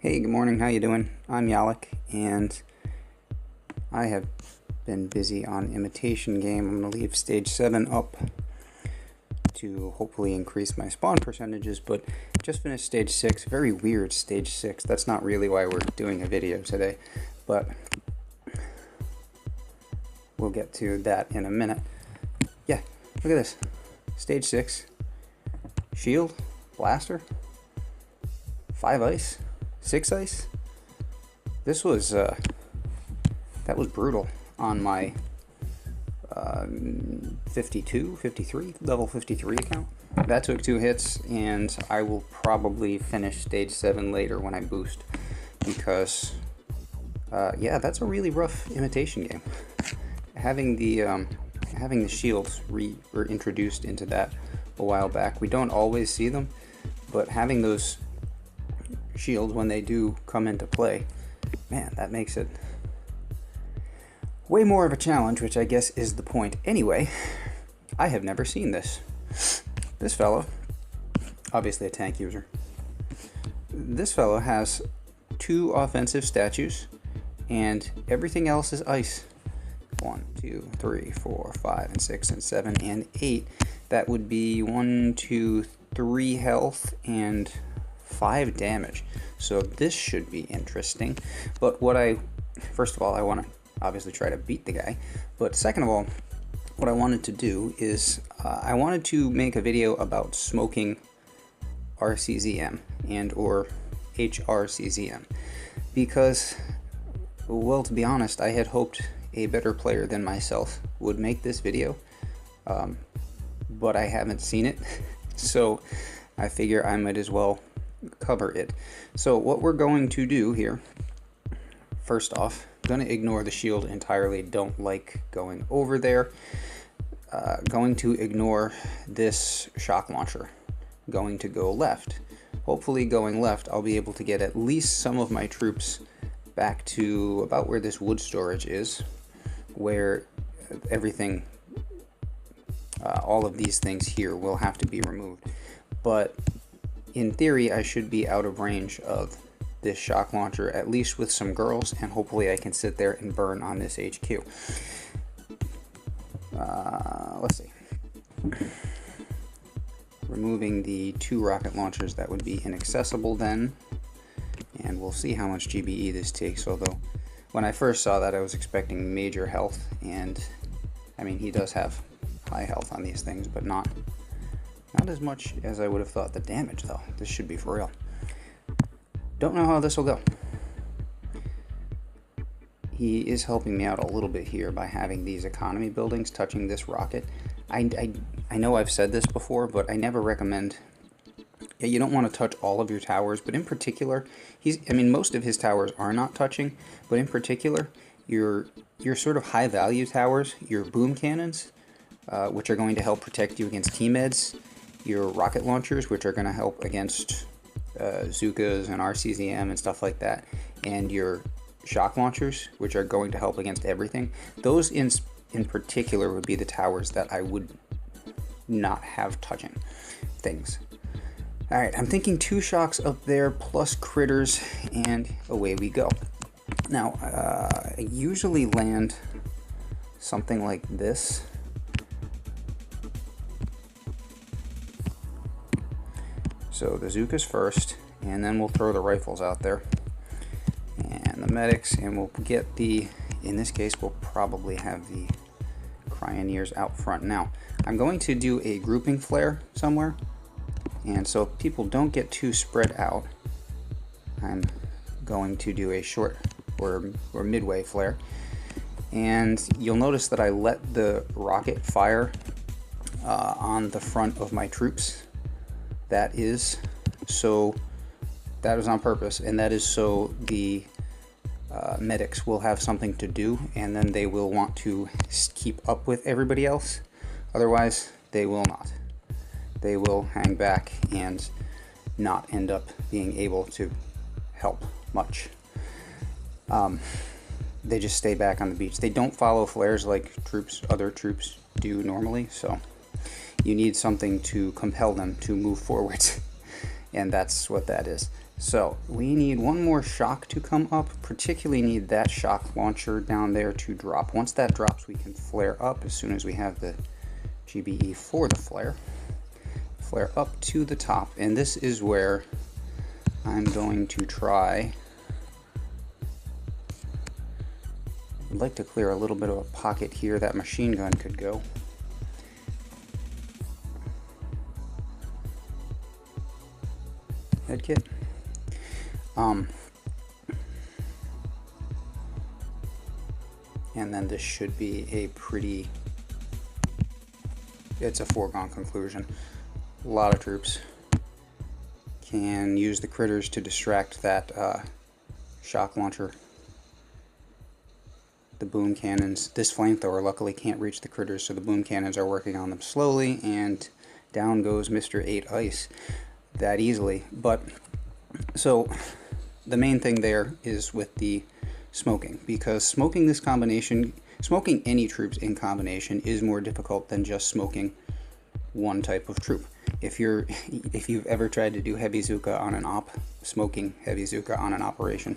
Hey, good morning. How you doing? I'm Yalik, and I have been busy on Imitation Game. I'm going to leave Stage 7 up to hopefully increase my spawn percentages, but just finished Stage 6. Very weird Stage 6. That's not really why we're doing a video today, but we'll get to that in a minute. Yeah, look at this. Stage 6. Shield, Blaster, 5 ice. 6 ice. This was that was brutal on my 53 level 53 account. That took 2 hits, and I will probably finish stage 7 later when I boost, because yeah, that's a really rough imitation game. Having the shields were introduced into that a while back. We don't always see them, but having those shield when they do come into play, man, that makes it way more of a challenge, which I guess is the point. Anyway, I have never seen this. This fellow, obviously a tank user, this fellow has 2 offensive statues and everything else is ice. 1, 2, 3, 4, 5, and 6, and 7, and 8. That would be 1, 2, 3 health and 5 damage. So this should be interesting. But first of all, I want to obviously try to beat the guy. But second of all, what I wanted to do is I wanted to make a video about smoking RZCM and or HRZCM, because, well, to be honest, I had hoped a better player than myself would make this video, but I haven't seen it, so I figure I might as well cover it. So what we're going to do here, first off, I'm going to ignore the shield entirely. Don't like going over there. Going to ignore this shock launcher. Going to go left. Hopefully going left, I'll be able to get at least some of my troops back to about where this wood storage is, where everything, all of these things here will have to be removed. But in theory, I should be out of range of this shock launcher, at least with some girls, and hopefully I can sit there and burn on this HQ. Let's see. Removing the 2 rocket launchers, that would be inaccessible then, and we'll see how much GBE this takes, although when I first saw that I was expecting major health, and I mean, he does have high health on these things, but not as much as I would have thought. The damage, though, this should be for real. Don't know how this will go. He is helping me out a little bit here by having these economy buildings touching this rocket. I know I've said this before, but I never recommend. Yeah, you don't want to touch all of your towers, but in particular, I mean, most of his towers are not touching, but in particular, your sort of high value towers, your boom cannons, which are going to help protect you against T-Meds, your rocket launchers, which are going to help against Zookas and RZCM and stuff like that, and your shock launchers, which are going to help against everything. Those in particular would be the towers that I would not have touching things. Alright, I'm thinking 2 shocks up there plus critters, and away we go. Now, I usually land something like this. So the Zookas first, and then we'll throw the rifles out there, and the medics, and we'll get in this case, we'll probably have the Cryoneers out front. Now, I'm going to do a grouping flare somewhere, and so if people don't get too spread out, I'm going to do a short or midway flare, and you'll notice that I let the rocket fire on the front of my troops. That is on purpose, and that is so the medics will have something to do, and then they will want to keep up with everybody else. Otherwise, they will not. They will hang back and not end up being able to help much. They just stay back on the beach. They don't follow flares like other troops do normally, so you need something to compel them to move forward, and that's what that is. So we need one more shock to come up, particularly need that shock launcher down there to drop. Once that drops, we can flare up as soon as we have the GBE for the flare. Flare up to the top, and this is where I'm going to try. I'd like to clear a little bit of a pocket here that machine gun could go. Head kit. And then this should be a pretty, it's a foregone conclusion. A lot of troops can use the critters to distract that shock launcher. The boom cannons, this flamethrower luckily can't reach the critters, so the boom cannons are working on them slowly, and down goes Mr. 8 Ice that easily. But so the main thing there is with the smoking, because smoking this combination, smoking any troops in combination is more difficult than just smoking one type of troop. If you've ever tried to do heavy Zuka on an op, smoking heavy Zuka on an operation,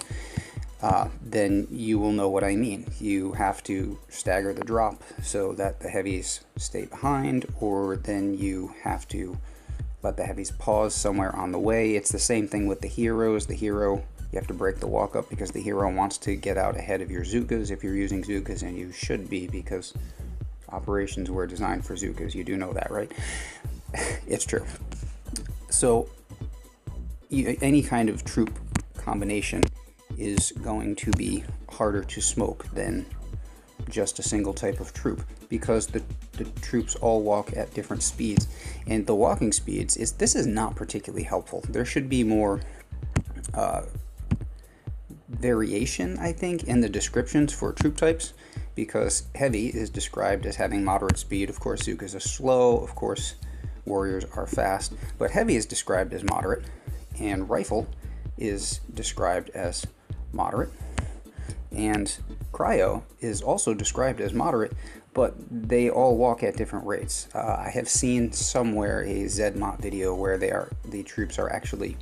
then you will know what I mean. You have to stagger the drop so that the heavies stay behind, or then you have to let the heavies pause somewhere on the way. It's the same thing with the heroes. The hero, you have to break the walk up because the hero wants to get out ahead of your Zukas if you're using Zukas, and you should be, because operations were designed for Zukas. You do know that, right? It's true. So any kind of troop combination is going to be harder to smoke than just a single type of troop, because the troops all walk at different speeds, and the walking speeds this is not particularly helpful. There should be more variation, I think, in the descriptions for troop types, because heavy is described as having moderate speed. Of course, Zukas are slow. Of course, warriors are fast, but heavy is described as moderate, and rifle is described as moderate, and cryo is also described as moderate, but they all walk at different rates. I have seen somewhere a ZMOT video where the troops are actually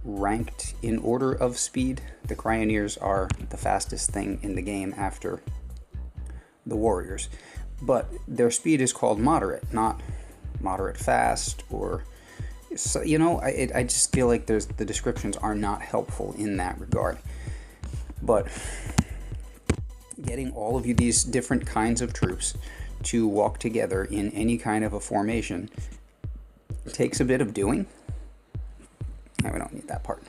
ranked in order of speed. The cryoneers are the fastest thing in the game after the warriors, but their speed is called moderate, not moderate fast, or so, you know, I just feel like the descriptions are not helpful in that regard. But getting all of these different kinds of troops to walk together in any kind of a formation takes a bit of doing. No, we don't need that part.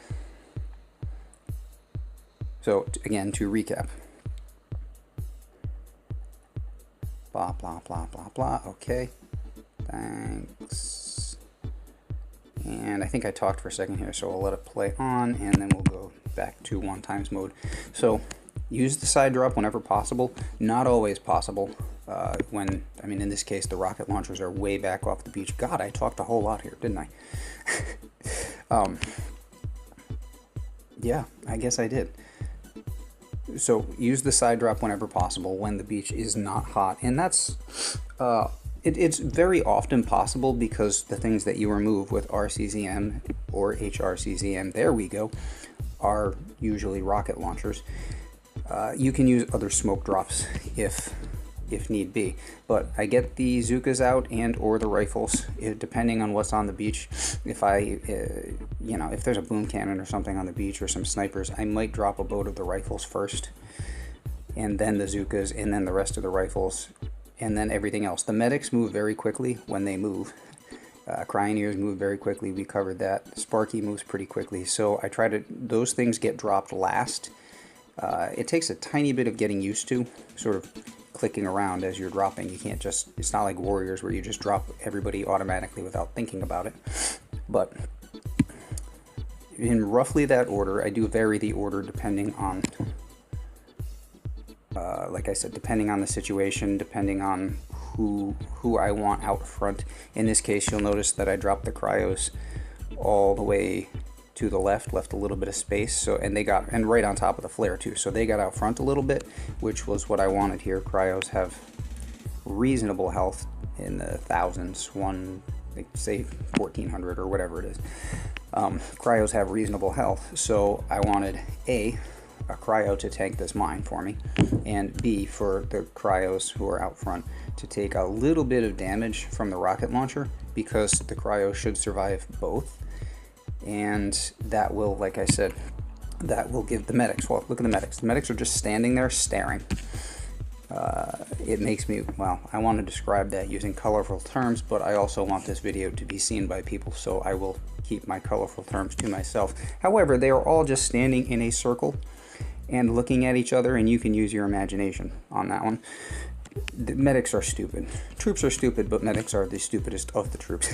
So again, to recap. Blah, blah, blah, blah, blah. Okay. Thanks. And I think I talked for a second here, so I'll let it play on, and then we'll go back to 1x mode. So use the side drop whenever possible. Not always possible. In this case, the rocket launchers are way back off the beach. God, I talked a whole lot here, didn't I? Yeah, I guess I did. So use the side drop whenever possible when the beach is not hot, and that's it's very often possible, because the things that you remove with RZCM or HRZCM, there we go, are usually rocket launchers. You can use other smoke drops if need be, but I get the Zukas out and or the rifles depending on what's on the beach. If if there's a boom cannon or something on the beach, or some snipers, I might drop a boat of the rifles first, and then the Zukas, and then the rest of the rifles, and then everything else. The medics move very quickly when they move. Cryoneers move very quickly. We covered that. Sparky moves pretty quickly, so I try to, those things get dropped last. It takes a tiny bit of getting used to, sort of clicking around as you're dropping. You can't just, it's not like Warriors where you just drop everybody automatically without thinking about it. But in roughly that order. I do vary the order depending on, like I said, depending on the situation, depending on who I want out front. In this case, you'll notice that I dropped the cryos all the way to the left a little bit of space, so and right on top of the flare too, so they got out front a little bit, which was what I wanted here. Cryos have reasonable health in the thousands, like say 1400 or whatever it is. Cryos have reasonable health, so I wanted a cryo to tank this mine for me, and B, for the cryos who are out front to take a little bit of damage from the rocket launcher, because the cryo should survive both, and that will, like I said, that will give the medics, well, look at the medics. The medics are just standing there staring. It makes me, well, I want to describe that using colorful terms, but I also want this video to be seen by people, so I will keep my colorful terms to myself. However, they are all just standing in a circle and looking at each other, and you can use your imagination on that one. The medics are stupid. Troops are stupid, but medics are the stupidest of the troops.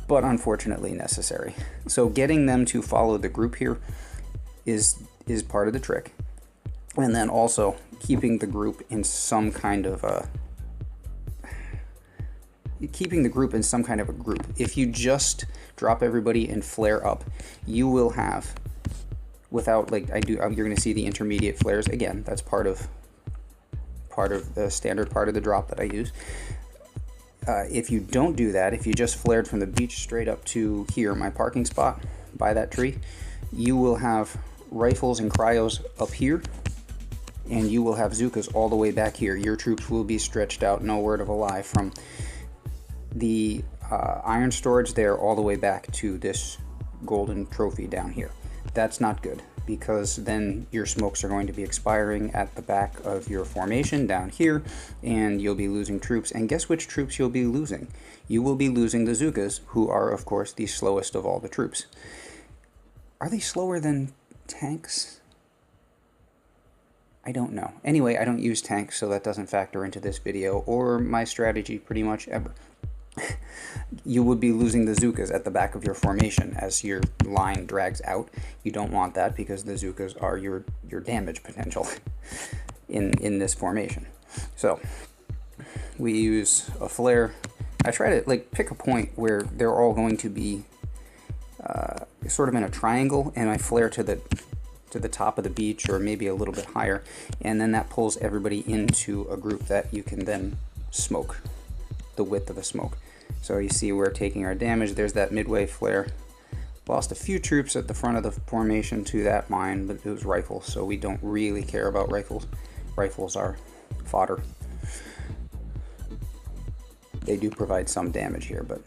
But unfortunately necessary. So getting them to follow the group here is part of the trick. And then also keeping the group in some kind of a group. If you just drop everybody and flare up, you will have, without, like you're going to see the intermediate flares again. That's part of the standard part of the drop that I use. If you don't do that, if you just flared from the beach straight up to here, my parking spot by that tree, you will have rifles and cryos up here, and you will have Zookas all the way back here. Your troops will be stretched out, no word of a lie, from the iron storage there all the way back to this golden trophy down here. That's not good, because then your smokes are going to be expiring at the back of your formation down here, and you'll be losing troops. And guess which troops you'll be losing? You will be losing the Zookas, who are, of course, the slowest of all the troops. Are they slower than tanks? I don't know. Anyway, I don't use tanks, so that doesn't factor into this video or my strategy pretty much ever. You would be losing the Zookas at the back of your formation as your line drags out. You don't want that, because the Zookas are your damage potential in this formation. So we use a flare. I try to pick a point where they're all going to be sort of in a triangle, and I flare to the top of the beach, or maybe a little bit higher, and then that pulls everybody into a group that you can then smoke the width of a smoke. So you see we're taking our damage. There's that midway flare. Lost a few troops at the front of the formation to that mine, but it was rifles, so we don't really care about rifles. Rifles are fodder. They do provide some damage here, but...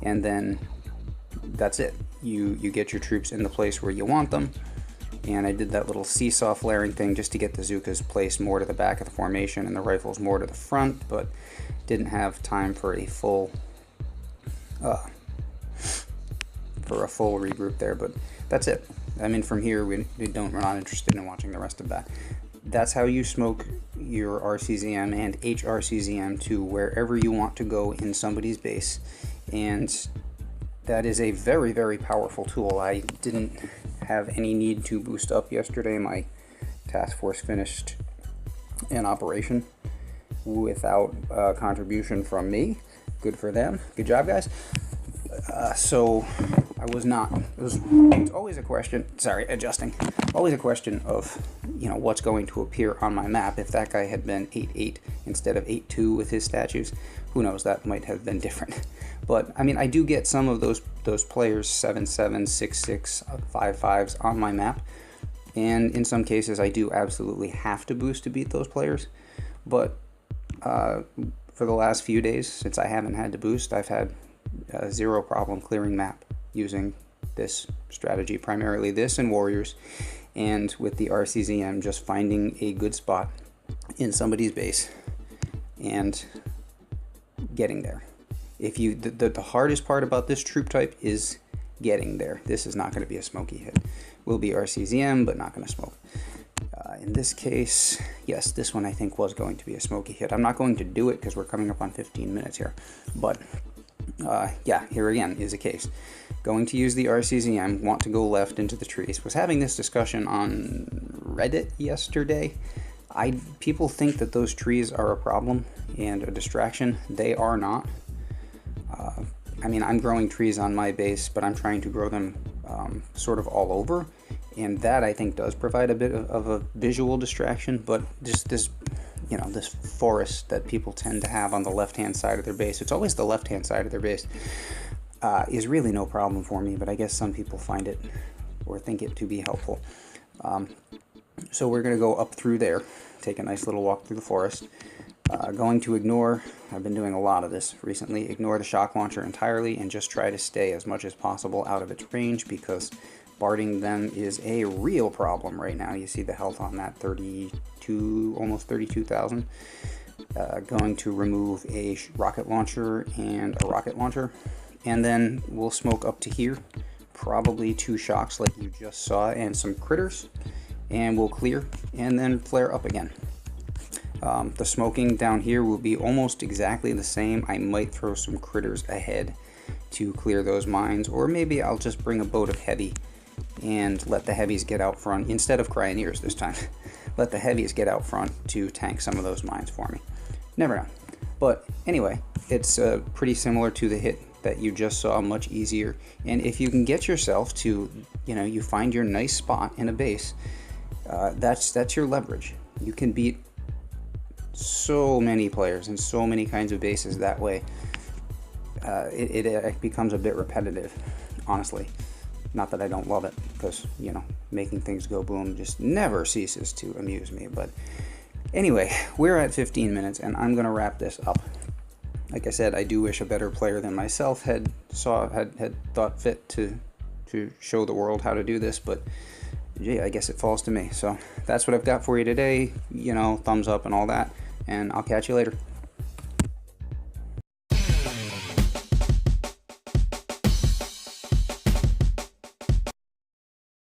And then that's it. You get your troops in the place where you want them, and I did that little seesaw flaring thing just to get the Zookas placed more to the back of the formation and the rifles more to the front, but didn't have time for a full regroup there. But that's it. I mean, from here we're not interested in watching the rest of that. That's how you smoke your RCZM and HRCZM to wherever you want to go in somebody's base, and that is a very, very powerful tool. I didn't have any need to boost up yesterday. My task force finished an operation without contribution from me. Good for them. Good job, guys. So I was not. It's always a question. Sorry, adjusting. Always a question of what's going to appear on my map. If that guy had been 8-8 instead of 8-2 with his statues, who knows? That might have been different. But I mean, I do get some of those players 7-7, 6-6, 5-5s on my map, and in some cases I do absolutely have to boost to beat those players. But for the last few days, since I haven't had to boost, I've had zero problem clearing map using this strategy, primarily this and warriors, and with the RCZM, just finding a good spot in somebody's base and getting there. If you the hardest part about this troop type is getting there. This is not going to be a smoky hit. Will be RCZM, but not going to smoke. In this case, yes, this one I think was going to be a smoky hit. I'm not going to do it because we're coming up on 15 minutes here, but yeah, here again is a case. Going to use the RCZM, want to go left into the trees. Was having this discussion on Reddit yesterday. People think that those trees are a problem and a distraction. They are not. I mean, I'm growing trees on my base, but I'm trying to grow them sort of all over, and that I think does provide a bit of a visual distraction. But just this you know, this forest that people tend to have on the left-hand side of their base. It's always the left-hand side of their base. Is really no problem for me, but I guess some people find it or think it to be helpful. So we're going to go up through there, take a nice little walk through the forest. Going to ignore, I've been doing a lot of this recently, ignore the shock launcher entirely and just try to stay as much as possible out of its range, because barding them is a real problem right now. You see the health on that, 32, almost 32,000. Going to remove a rocket launcher and a rocket launcher, and then we'll smoke up to here, probably 2 shocks like you just saw and some critters, and we'll clear and then flare up again. The smoking down here will be almost exactly the same. I might throw some critters ahead to clear those mines, or maybe I'll just bring a boat of heavy and let the heavies get out front instead of cryoneers this time. Let the heavies get out front to tank some of those mines for me. Never know. But anyway, it's pretty similar to the hit that you just saw, much easier. And if you can get yourself to, you know, you find your nice spot in a base, that's your leverage. You can beat so many players and so many kinds of bases that way. It becomes a bit repetitive, honestly. Not that I don't love it, because, you know, making things go boom just never ceases to amuse me. But anyway, we're at 15 minutes and I'm gonna wrap this up. Like I said, I do wish a better player than myself had thought fit to show the world how to do this, but gee, I guess it falls to me. So that's what I've got for you today. You know, thumbs up and all that, and I'll catch you later.